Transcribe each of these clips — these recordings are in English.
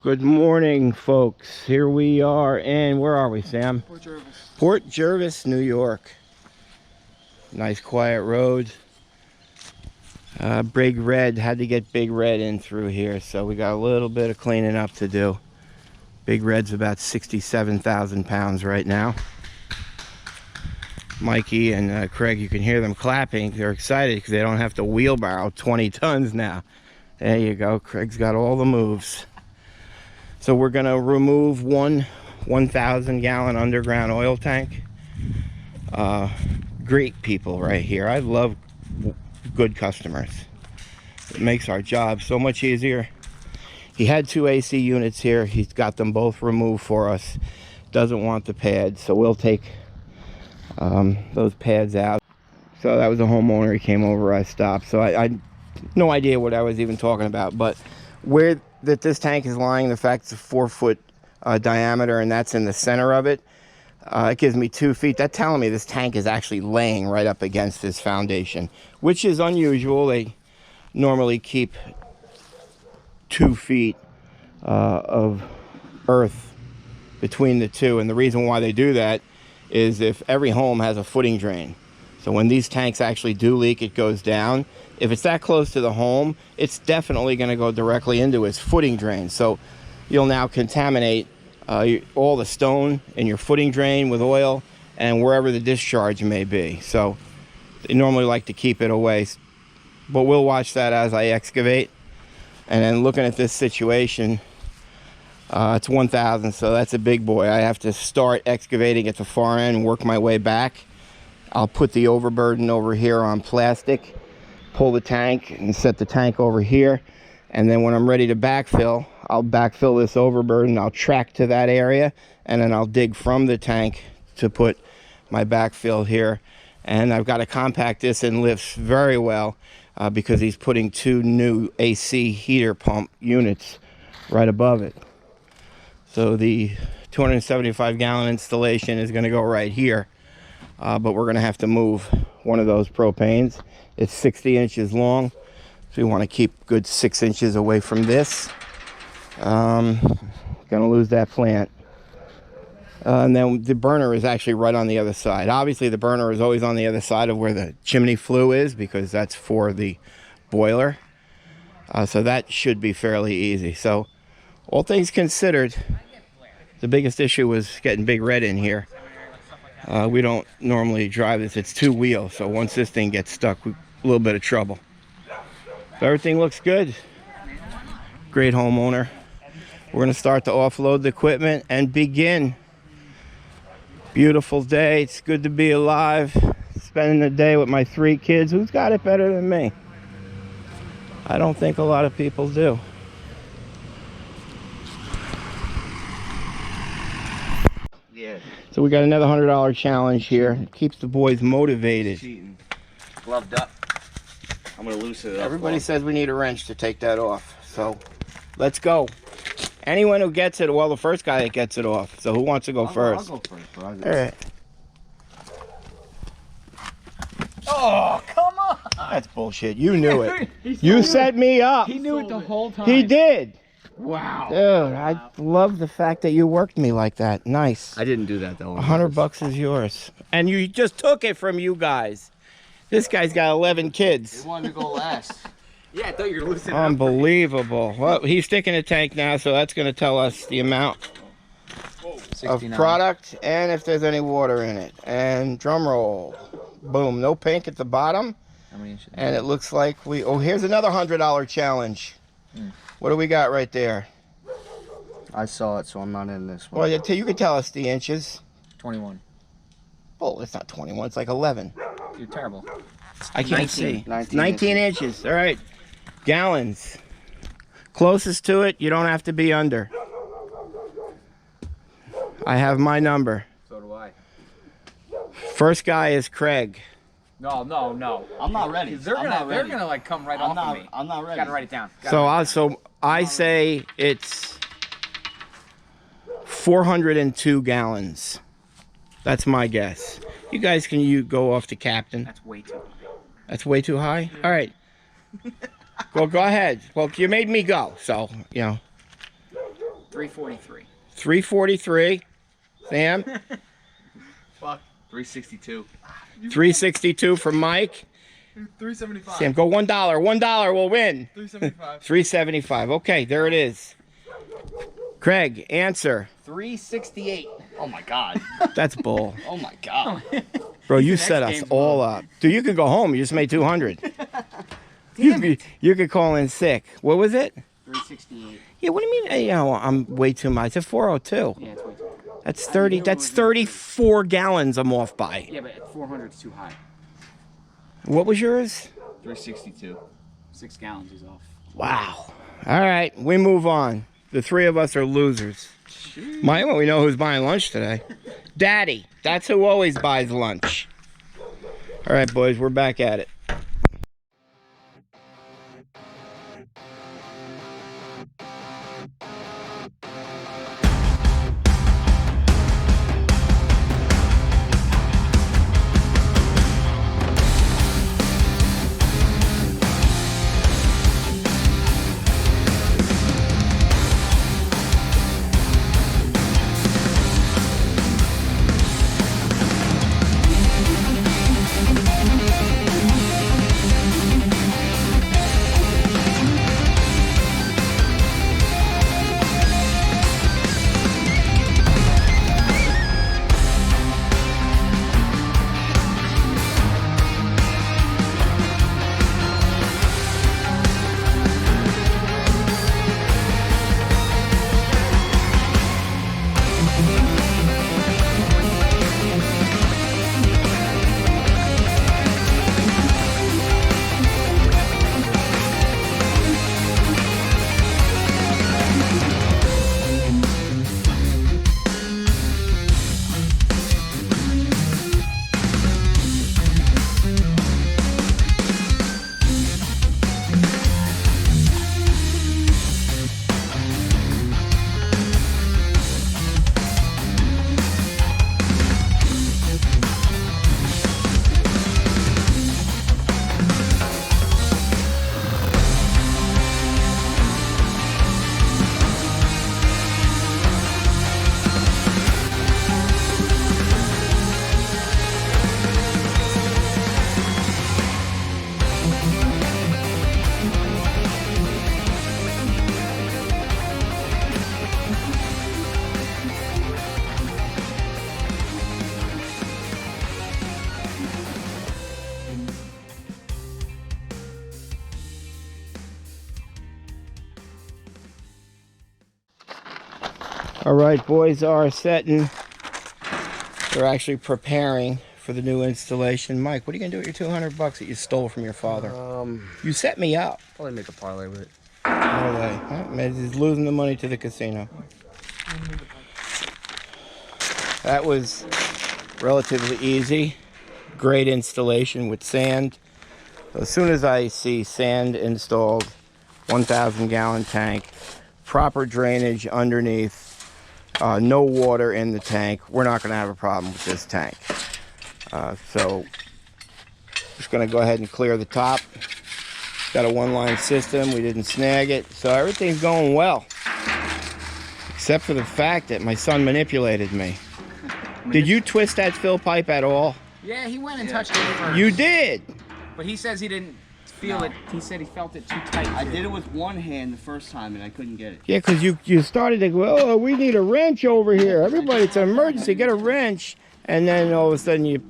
Good morning, folks. Here we are, and where are we, Sam? Port Jervis. Port Jervis, New York. Nice quiet road. Big Red, had to get Big Red in through here, so we got a little bit of cleaning up to do. Big Red's about 67,000 pounds right now. Mikey and Craig, you can hear them clapping. They're excited because they don't have to wheelbarrow 20 tons now. There you go. Craig's got all the moves. So we're going to remove one 1,000 gallon underground oil tank. Great people right here. I love good customers. It makes our job so much easier. He had 2 AC units here. He's got them both removed for us. Doesn't want the pads, so we'll take those pads out. So that was a homeowner. He came over, I stopped. So I no idea what I was even talking about, but where that this tank is lying, the fact it's a 4-foot diameter and that's in the center of it, it gives me 2 feet. That's telling me this tank is actually laying right up against this foundation, which is unusual. They normally keep 2 feet of earth between the two, and the reason why they do that is if every home has a footing drain. So when these tanks actually do leak, it goes down. If it's that close to the home, it's definitely going to go directly into its footing drain. So you'll now contaminate all the stone in your footing drain with oil and wherever the discharge may be. So they normally like to keep it away. But we'll watch that as I excavate. And then looking at this situation, it's 1,000, so that's a big boy. I have to start excavating at the far end and work my way back. I'll put the overburden over here on plastic, pull the tank and set the tank over here, and then when I'm ready to backfill, I'll backfill this overburden. I'll track to that area, and then I'll dig from the tank to put my backfill here. And I've got to compact this in lifts very well because he's putting 2 new AC heater pump units right above it. So the 275 gallon installation is going to go right here. But we're going to have to move one of those propanes. It's 60 inches long, so we want to keep good 6 inches away from this. Going to lose that plant. And then the burner is actually right on the other side. Obviously, the burner is always on the other side of where the chimney flue is because that's for the boiler. So that should be fairly easy. So all things considered, the biggest issue was getting Big Red in here. We don't normally drive this. It's 2 wheels, so once this thing gets stuck, we a little bit of trouble. So everything looks good. Great homeowner. We're going to start to offload the equipment and begin. Beautiful day. It's good to be alive. Spending the day with my 3 kids. Who's got it better than me? I don't think a lot of people do. Yeah. So we got another $100 challenge here. It keeps the boys motivated. Cheating. Gloved up. I'm gonna loosen it up. Everybody says we need a wrench to take that off. So let's go. Anyone who gets it, well, the first guy that gets it off. So who wants to go first? I'll go first. All right. Oh, come on! That's bullshit. You knew it. You set me up. He knew it the whole time. He did. Wow. Dude, I love the fact that you worked me like that. Nice. I didn't do that though. $100 is yours. And you just took it from you guys. This guy's got 11 kids. He wanted to go last. Yeah, I thought you were losing. Unbelievable. Well, he's sticking a tank now, so that's going to tell us the amount of product and if there's any water in it. And drum roll. Boom. No pink at the bottom. How many inches? And it looks like we... Oh, here's another $100 challenge. What do we got right there? I saw it, so I'm not in this one. Well, you can tell us the inches. 21. Oh, it's not 21. It's like 11. You're terrible. I can't 19. see. 19 19 inches. All right. Gallons. Closest to it, you don't have to be under. I have my number. So do I. First guy is Craig. No. I'm not ready. They're gonna like come right off of me. I'm not ready. Gotta write it down. So I say it's 402 gallons. That's my guess. You guys can go off to captain. That's way too high. That's way too high? All right. Well, go ahead. Well, you made me go, so, you know. 343. 343. Sam? Fuck. 362. 362 for Mike. 375. Sam, go $1. $1 will win. 375. 375. Okay, there it is. Craig, answer. 368. Oh my god. That's bull. Oh my god. Bro, you Next set us game's all low. up. Dude, you could go home. You just made 200. You could call in sick. What was it? 368. Yeah, what do you mean? You know, I'm way too much. It's 402. Yeah, it's way too high. That's 30. That's 34 gallons I'm off by. Yeah, but at 400 is too high. What was yours? 362. 6 gallons is off. Wow. All right, we move on. The three of us are losers. Well, we know who's buying lunch today. Daddy. That's who always buys lunch. All right, boys, we're back at it. All right, boys are setting. They're actually preparing for the new installation. Mike, what are you gonna do with your 200 bucks that you stole from your father? You set me up. Probably make a parlay with it. Maybe he's losing the money to the casino. That was relatively easy. Great installation with sand. As soon as I see sand installed, 1,000 gallon tank, proper drainage underneath, no water in the tank, we're not going to have a problem with this tank. So just going to go ahead and clear the top. Got a one-line system. We didn't snag it, so everything's going well, except for the fact that my son manipulated me. Did you twist that fill pipe at all? Yeah, he went and touched it first. You did. But he says he didn't feel it. He said he felt it too tight. I did it with one hand the first time and I couldn't get it. Yeah, because you started to go, oh, we need a wrench over here. Everybody, it's an emergency. Get a wrench. And then all of a sudden you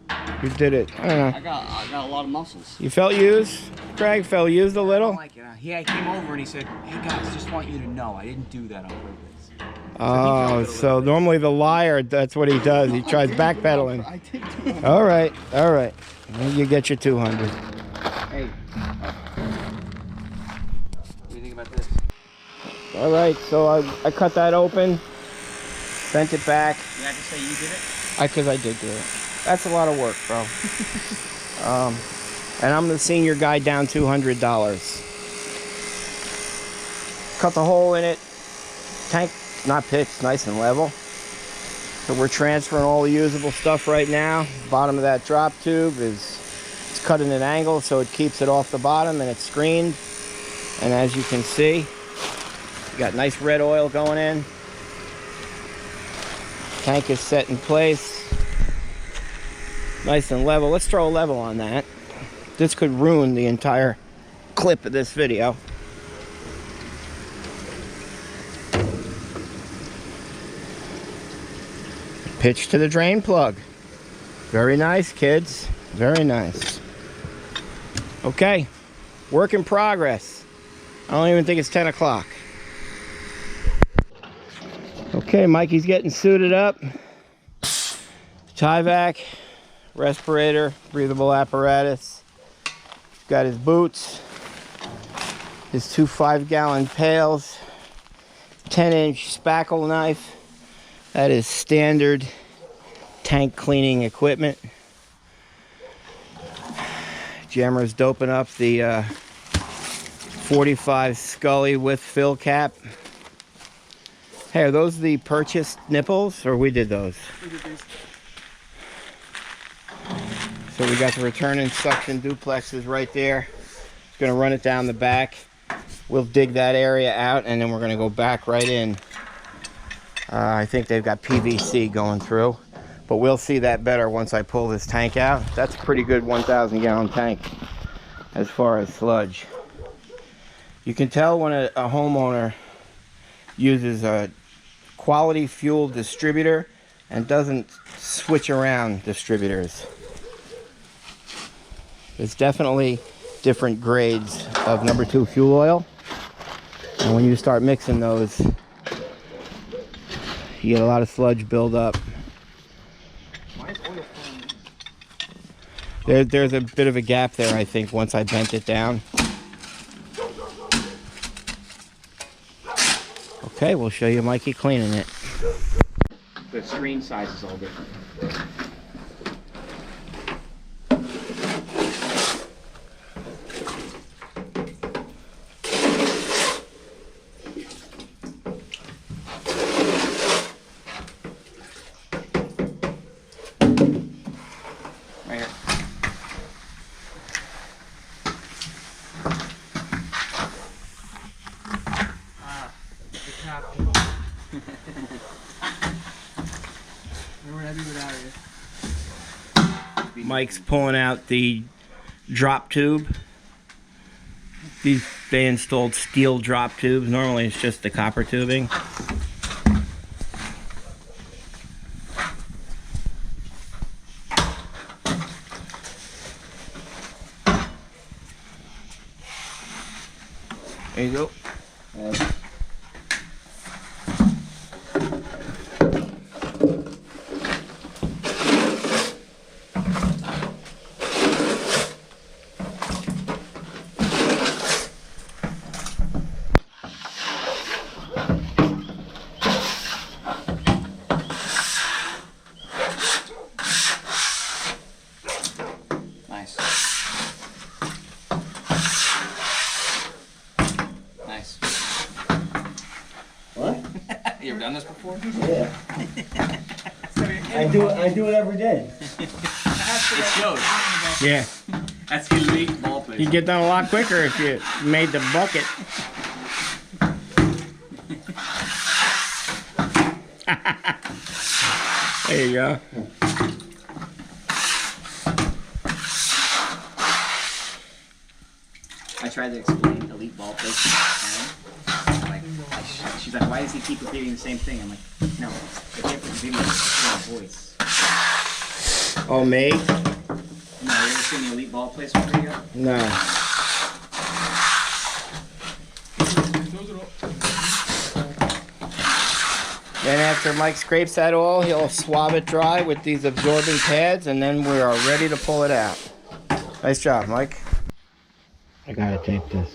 did it. I don't know. I got a lot of muscles. You felt used? Craig felt used a I little? don't like it. He came over and he said, hey guys, just want you to know I didn't do that on purpose. Oh, so normally the liar, that's what he does. He tries backpedaling. I did do it. All right, all right. Well, you get your 200. Hey. What do you think about this? All right, so I cut that open, bent it back. You have to say you did it? Because I did do it. That's a lot of work, bro. And I'm the senior guy down $200. Cut the hole in it. Tank not pitched, nice and level. So we're transferring all the usable stuff right now. Bottom of that drop tube it's cut at an angle so it keeps it off the bottom and it's screened. And as you can see, you got nice red oil going in. Tank is set in place. Nice and level. Let's throw a level on that. This could ruin the entire clip of this video. Pitch to the drain plug. Very nice, kids. Very nice. Okay, work in progress. I don't even think it's 10 o'clock. Okay, Mikey's getting suited up. Tyvek, respirator, breathable apparatus. Got his boots, his 2 5-gallon pails, 10-inch spackle knife. That is standard tank cleaning equipment. Jammer's doping up the 45 Scully with fill cap. Hey, are those the purchased nipples, or we did those? We did these. So we got the return and suction duplexes right there. It's gonna run it down the back. We'll dig that area out, and then we're gonna go back right in. I think they've got PVC going through, but we'll see that better once I pull this tank out. That's a pretty good 1,000-gallon tank as far as sludge. You can tell when a homeowner uses a quality fuel distributor and doesn't switch around distributors. There's definitely different grades of number 2 fuel oil, and when you start mixing those, you get a lot of sludge build up. There's a bit of a gap there, I think, once I bent it down. Okay, we'll show you Mikey cleaning it. The screen size is all different. Right here. The cap. Remember how to do that here. Mike's pulling out the drop tube. They installed steel drop tubes. Normally it's just the copper tubing. There you go. Nice. Nice. What? You ever done this before? Yeah. I do it every day. It shows. Yeah. That's elite ball play. You'd get done a lot quicker if you made the bucket. There you go. I tried to explain elite ball placement. Like, she's like, why does he keep repeating the same thing? I'm like, no, the difference in my voice. Oh, me? No, you ever seen the elite ball placement video? No. Those are all. Then after Mike scrapes that all, he'll swab it dry with these absorbing pads, and then we are ready to pull it out. Nice job, Mike. I gotta take this.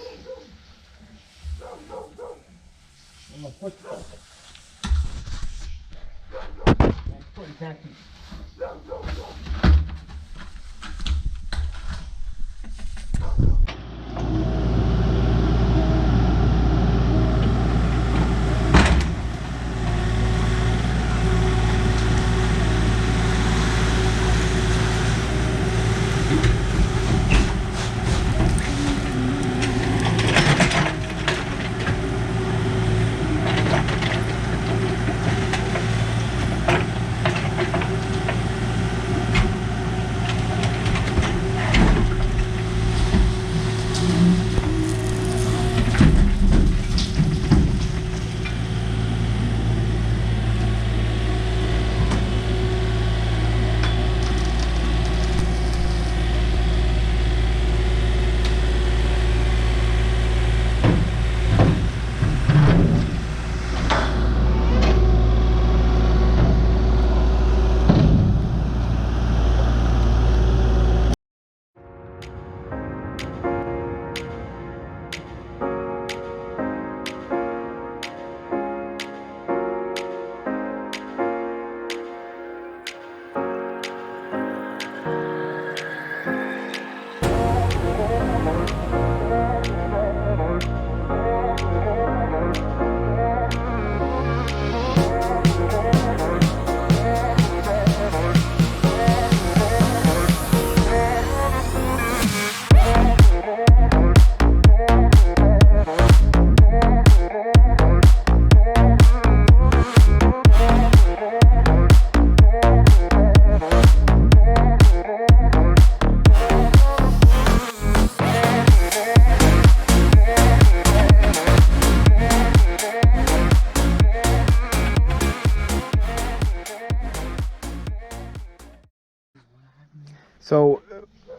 So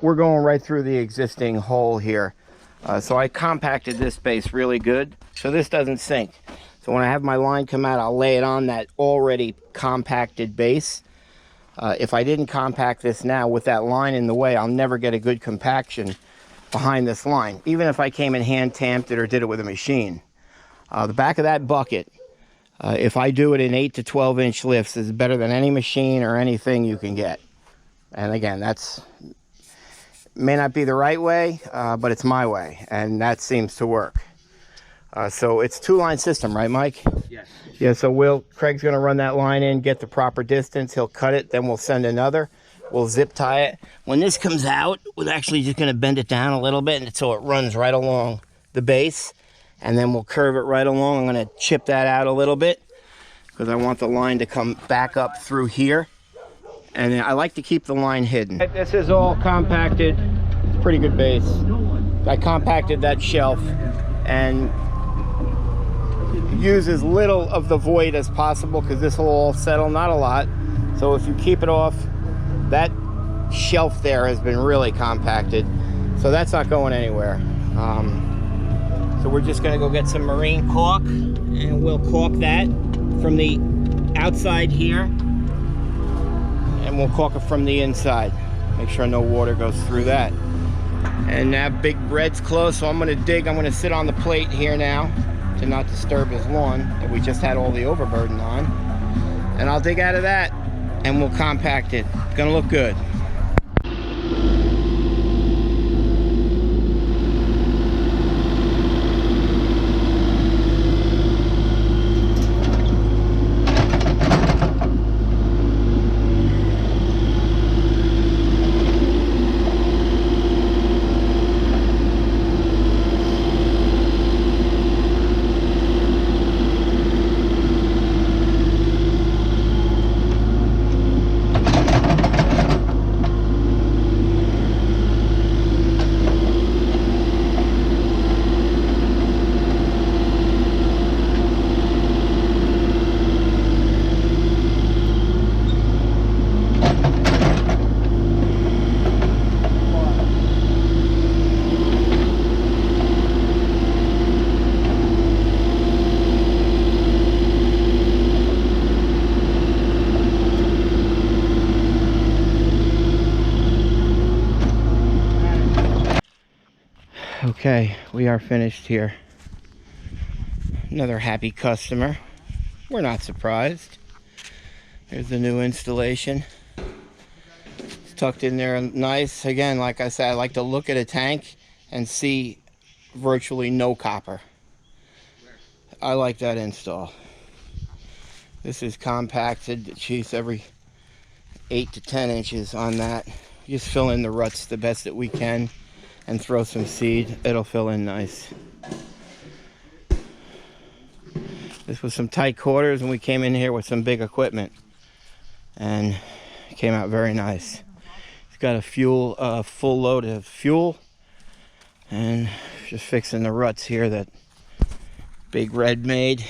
we're going right through the existing hole here. So I compacted this base really good so this doesn't sink. So when I have my line come out, I'll lay it on that already compacted base. If I didn't compact this now with that line in the way, I'll never get a good compaction behind this line, even if I came and hand tamped it or did it with a machine. The back of that bucket, if I do it in 8 to 12 inch lifts, is better than any machine or anything you can get. And again, that's may not be the right way, but it's my way, and that seems to work. So it's 2-line system, right, Mike? Yes. Yeah, so Craig's gonna run that line in, get the proper distance, he'll cut it, then we'll send another. We'll zip tie it. When this comes out, we're actually just gonna bend it down a little bit and so it runs right along the base, and then we'll curve it right along. I'm gonna chip that out a little bit because I want the line to come back up through here. And I like to keep the line hidden. This is all compacted. It's a pretty good base. I compacted that shelf and use as little of the void as possible because this will all settle, not a lot. So if you keep it off, that shelf there has been really compacted. So that's not going anywhere. So we're just gonna go get some marine caulk and we'll caulk that from the outside here. And we'll caulk it from the inside. Make sure no water goes through that. And now Big Red's close, so I'm gonna dig. I'm gonna sit on the plate here now to not disturb his lawn that we just had all the overburden on. And I'll dig out of that and we'll compact it. It's gonna look good. Okay, we are finished here. Another happy customer. We're not surprised. Here's the new installation. It's tucked in there nice. Again, like I said, I like to look at a tank and see virtually no copper. I like that install. This is compacted. Geez, every 8 to 10 inches on that. Just fill in the ruts the best that we can and throw some seed. It'll fill in nice. This was some tight quarters and we came in here with some big equipment and it came out very nice. It's got a full load of fuel and just fixing the ruts here that Big Red made.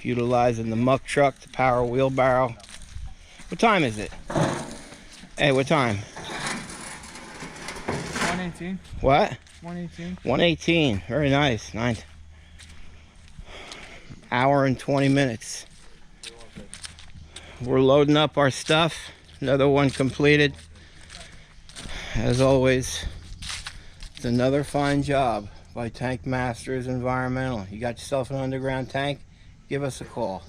Utilizing the muck truck, the power wheelbarrow. What time is it? Hey, what time? 118. What? 118. 118. Very nice. 9 hour and 20 minutes. We're loading up our stuff. Another one completed. As always, it's another fine job by Tank Masters Environmental. You got yourself an underground tank? Give us a call.